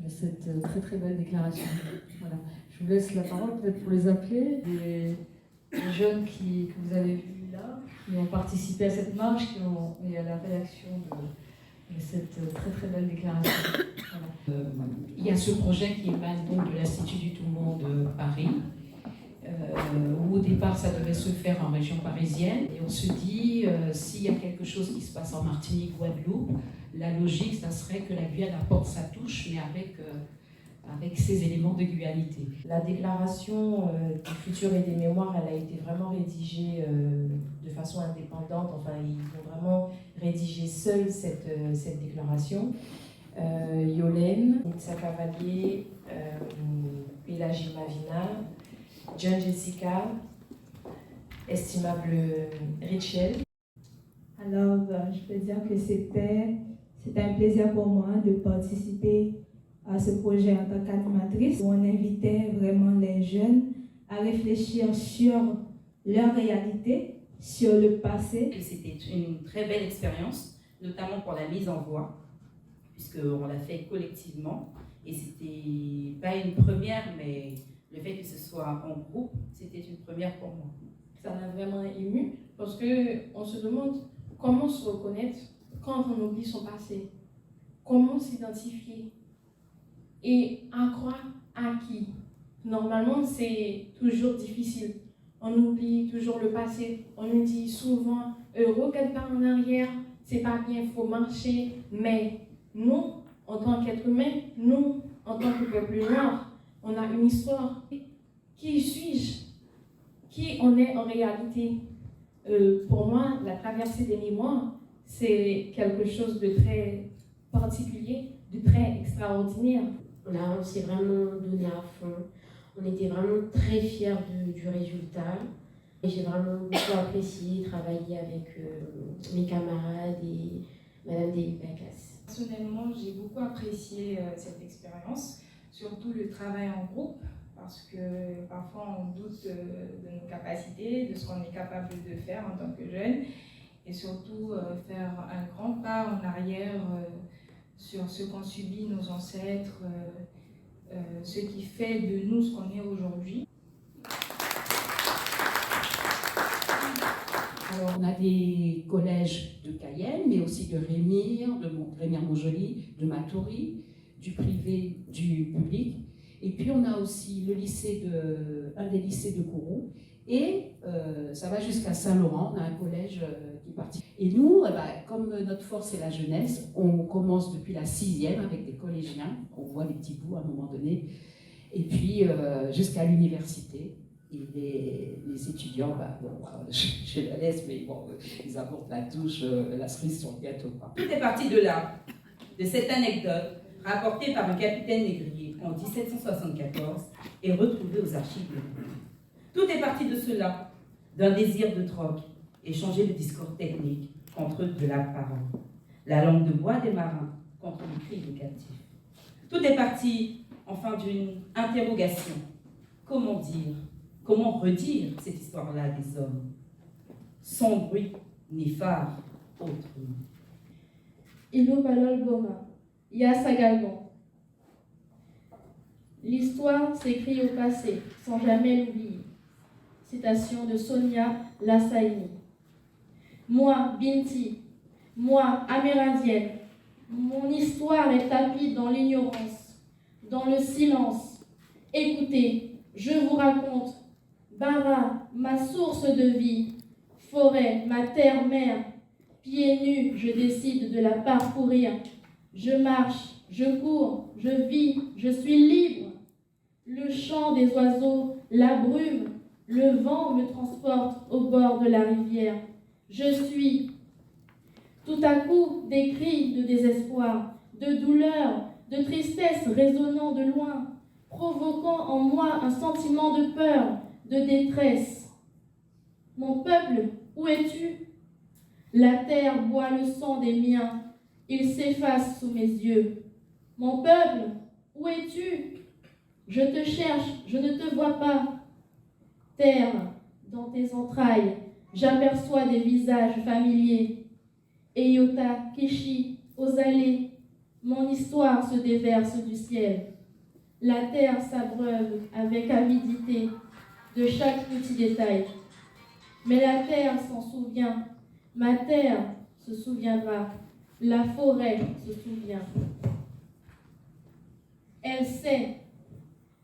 cette très très belle déclaration. Voilà. Je vous laisse la parole peut-être pour les appeler, des jeunes que vous avez vus là, qui ont participé à cette marche et à la rédaction de cette très très belle déclaration. Voilà. Il y a ce projet qui émane donc de l'Institut du Tout-Monde de Paris, où au départ ça devait se faire en région parisienne, et on se dit s'il y a quelque chose qui se passe en Martinique, Guadeloupe, la logique ça serait que la Guyane apporte sa touche, mais avec ses éléments de guyanité. La déclaration du futur et des mémoires, elle a été vraiment rédigée de façon indépendante. Enfin, ils ont vraiment rédigé seuls cette déclaration. Yolène, Nitsa Cavalier, Pélagie Mavina, John Jessica, estimable Richel. Alors, je peux dire que c'était un plaisir pour moi de participer à ce projet en tant qu'animatrice, où on invitait vraiment les jeunes à réfléchir sur leur réalité, sur le passé. C'était une très belle expérience, notamment pour la mise en voix, puisqu'on l'a fait collectivement, et c'était pas une première, mais le fait que ce soit en groupe, c'était une première pour moi. Ça m'a vraiment ému, parce qu'on se demande comment se reconnaître quand on oublie son passé, comment s'identifier. Et à croire à qui? Normalement, c'est toujours difficile. On oublie toujours le passé. On nous dit souvent, regarde pas en arrière, c'est pas bien, il faut marcher. Mais nous, en tant qu'être humain, nous, en tant que peuple noir, on a une histoire. Qui suis-je? Qui on est en réalité? Pour moi, la traversée des mémoires, c'est quelque chose de très particulier, de très extraordinaire. Là, on s'est vraiment donné à fond. On était vraiment très fiers du résultat. Et j'ai vraiment beaucoup apprécié travailler avec mes camarades et Madame Delibacas. Personnellement, j'ai beaucoup apprécié cette expérience, surtout le travail en groupe, parce que parfois on doute de nos capacités, de ce qu'on est capable de faire en tant que jeunes, et surtout faire un grand pas en arrière sur ce qu'ont subi nos ancêtres, ce qui fait de nous ce qu'on est aujourd'hui. Alors, on a des collèges de Cayenne, mais aussi de Rémire, de Rémire-Montjoly, de Matoury, du privé, du public. Et puis on a aussi un des lycées de Kourou. Et ça va jusqu'à Saint-Laurent, on a un collège qui participe. Et nous, comme notre force est la jeunesse, on commence depuis la 6e avec des collégiens, on voit des petits bouts à un moment donné, et puis jusqu'à l'université. Et les étudiants, je la laisse, mais bon, ils apportent la touche, la cerise sur le gâteau. Tout est parti de là, de cette anecdote rapportée par un capitaine négrier en 1774 et retrouvée aux archives de Roubaix. Tout est parti de cela, d'un désir de troc, échanger le discours technique contre de la parole, la langue de bois des marins contre le cri des captifs. Tout est parti, enfin, d'une interrogation. Comment dire, comment redire cette histoire-là des hommes, sans bruit ni phare autrement. Ilo Balol Boma, Yassa Galgon. L'histoire s'écrit au passé, sans jamais l'oublier. Citation de Sonia Lassaini. Moi, Binti, moi, amérindienne, mon histoire est tapie dans l'ignorance, dans le silence. Écoutez, je vous raconte. Bara, ma source de vie. Forêt, ma terre-mère. Pieds nus, je décide de la parcourir. Je marche, je cours, je vis, je suis libre. Le chant des oiseaux, la brume, le vent me transporte au bord de la rivière. Je suis. Tout à coup, des cris de désespoir, de douleur, de tristesse résonnant de loin, provoquant en moi un sentiment de peur, de détresse. Mon peuple, où es-tu? La terre boit le sang des miens, il s'efface sous mes yeux. Mon peuple, où es-tu? Je te cherche, je ne te vois pas. Terre, dans tes entrailles, j'aperçois des visages familiers. Eyota, Kishi, Ozalé, Mon histoire se déverse du ciel. La terre s'abreuve avec avidité de chaque petit détail. Mais la terre s'en souvient. Ma terre se souviendra. La forêt se souvient. Elle sait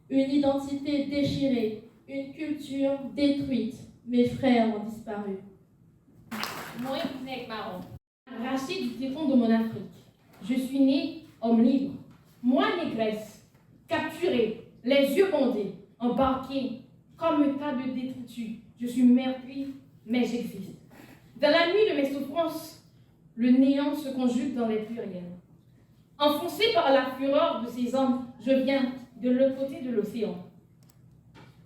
une identité déchirée, une culture détruite. Mes frères ont disparu. Moi, nègre marron, arraché du téton de mon Afrique. Je suis né homme libre. Moi, négresse, capturée, les yeux bondés, embarquée comme un tas de détritus. Je suis meurtrie, mais j'existe. Dans la nuit de mes souffrances, le néant se conjugue dans les pluriels. Enfoncé par la fureur de ces hommes, je viens de l'autre côté de l'océan.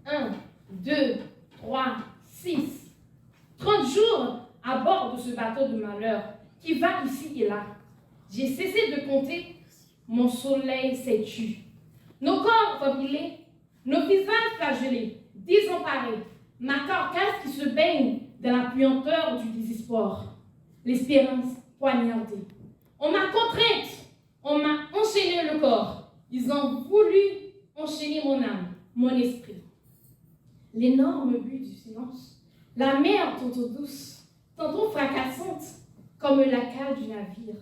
1, 2, 3, 6. 30 jours à bord de ce bateau de malheur qui va ici et là. J'ai cessé de compter, mon soleil s'est tu. Nos corps empilés, nos visages flagellés, désemparés, ma carcasse qui se baigne dans la puanteur du désespoir. L'espérance poignardée. On m'a contrainte, on m'a enchaîné le corps. Ils ont voulu enchaîner mon âme, mon esprit. L'énorme but du silence, la mer tantôt douce, tantôt fracassante, comme la cale du navire.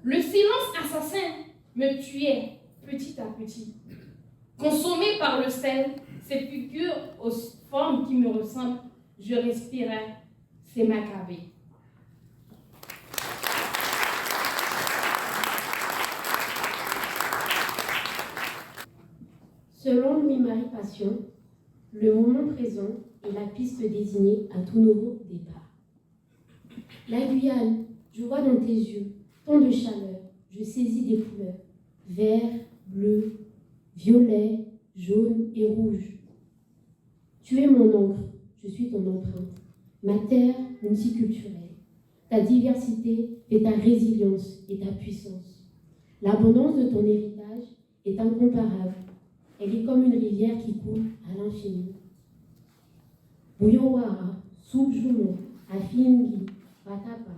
Le silence assassin me tuait petit à petit. Consommé par le sel, ces figures aux formes qui me ressemblent, je respirais, c'est Maccabée. Selon Louis-Marie Passion, le moment présent est la piste désignée à tout nouveau départ. La Guyane, je vois dans tes yeux tant de chaleur, je saisis des couleurs, vert, bleu, violet, jaune et rouge. Tu es mon encre, je suis ton empreinte, ma terre multiculturelle. Ta diversité est ta résilience et ta puissance. L'abondance de ton héritage est incomparable. Elle est comme une rivière qui coule à l'infini. Bouillonwara, Soubjoumo, Afingi, Watapa,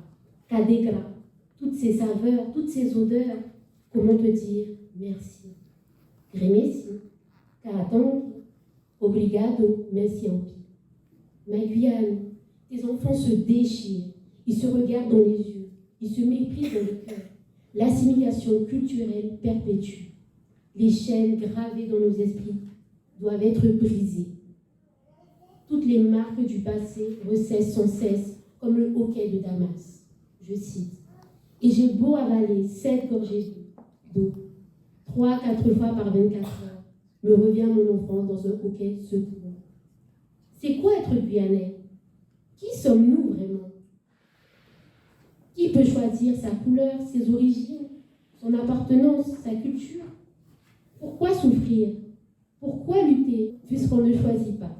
Kadegra, toutes ces saveurs, toutes ces odeurs, comment te dire merci? Grémessi, Karatangi, Obrigado, merci Ampi. Ma Guyane, tes enfants se déchirent, ils se regardent dans les yeux, ils se méprisent dans le cœur. L'assimilation culturelle perpétue. Les chaînes gravées dans nos esprits doivent être brisées. Toutes les marques du passé recèsent sans cesse, comme le hoquet de Damas. Je cite. Et j'ai beau avaler 7 gorgées d'eau, 3-4 fois par 24 heures, me revient mon enfance dans un hoquet secourant. C'est quoi être guyanais? Qui sommes-nous vraiment? Qui peut choisir sa couleur, ses origines, son appartenance, sa culture? Pourquoi souffrir? Pourquoi lutter puisqu'on ne choisit pas?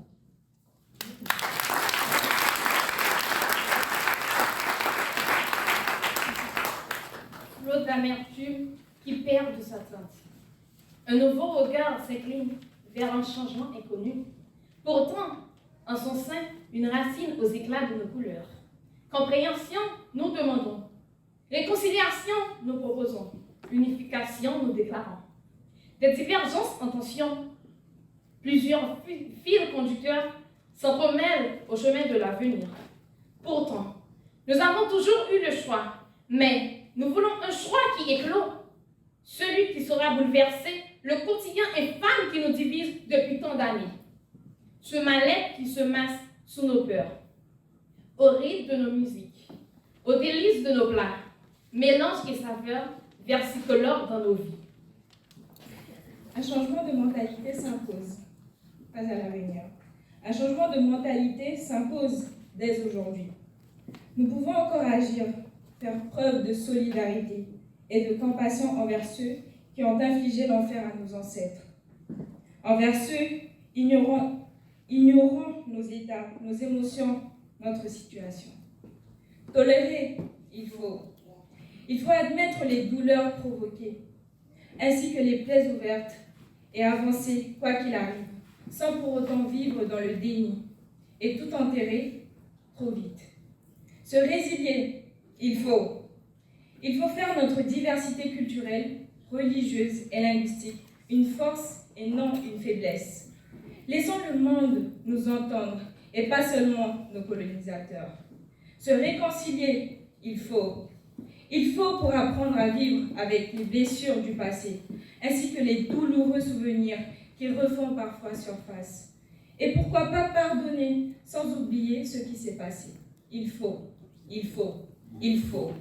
L'eau d'amertume qui perd de sa teinte. Un nouveau regard s'incline vers un changement inconnu. Pourtant, en son sein, une racine aux éclats de nos couleurs. Compréhension, nous demandons. Réconciliation, nous proposons. Unification, nous déclarons. Des divergences en tension, plusieurs fils conducteurs s'entremêlent au chemin de l'avenir. Pourtant, nous avons toujours eu le choix, mais nous voulons un choix qui éclot, celui qui saura bouleverser le quotidien infâme qui nous divise depuis tant d'années. Ce mal-être qui se masse sous nos peurs, au rythme de nos musiques, aux délices de nos plats, mélange et saveur versicolore dans nos vies. Un changement de mentalité s'impose, pas à l'avenir. Un changement de mentalité s'impose dès aujourd'hui. Nous pouvons encore agir, faire preuve de solidarité et de compassion envers ceux qui ont infligé l'enfer à nos ancêtres, envers ceux ignorant nos états, nos émotions, notre situation. Tolérer, il faut admettre les douleurs provoquées, ainsi que les plaies ouvertes, et avancer quoi qu'il arrive, sans pour autant vivre dans le déni, et tout enterrer trop vite. Se résilier, il faut. Il faut faire notre diversité culturelle, religieuse et linguistique une force et non une faiblesse. Laissons le monde nous entendre et pas seulement nos colonisateurs. Se réconcilier, il faut. Il faut pour apprendre à vivre avec les blessures du passé, ainsi que les douloureux souvenirs qui refont parfois surface. Et pourquoi pas pardonner sans oublier ce qui s'est passé. Il faut, il faut, il faut.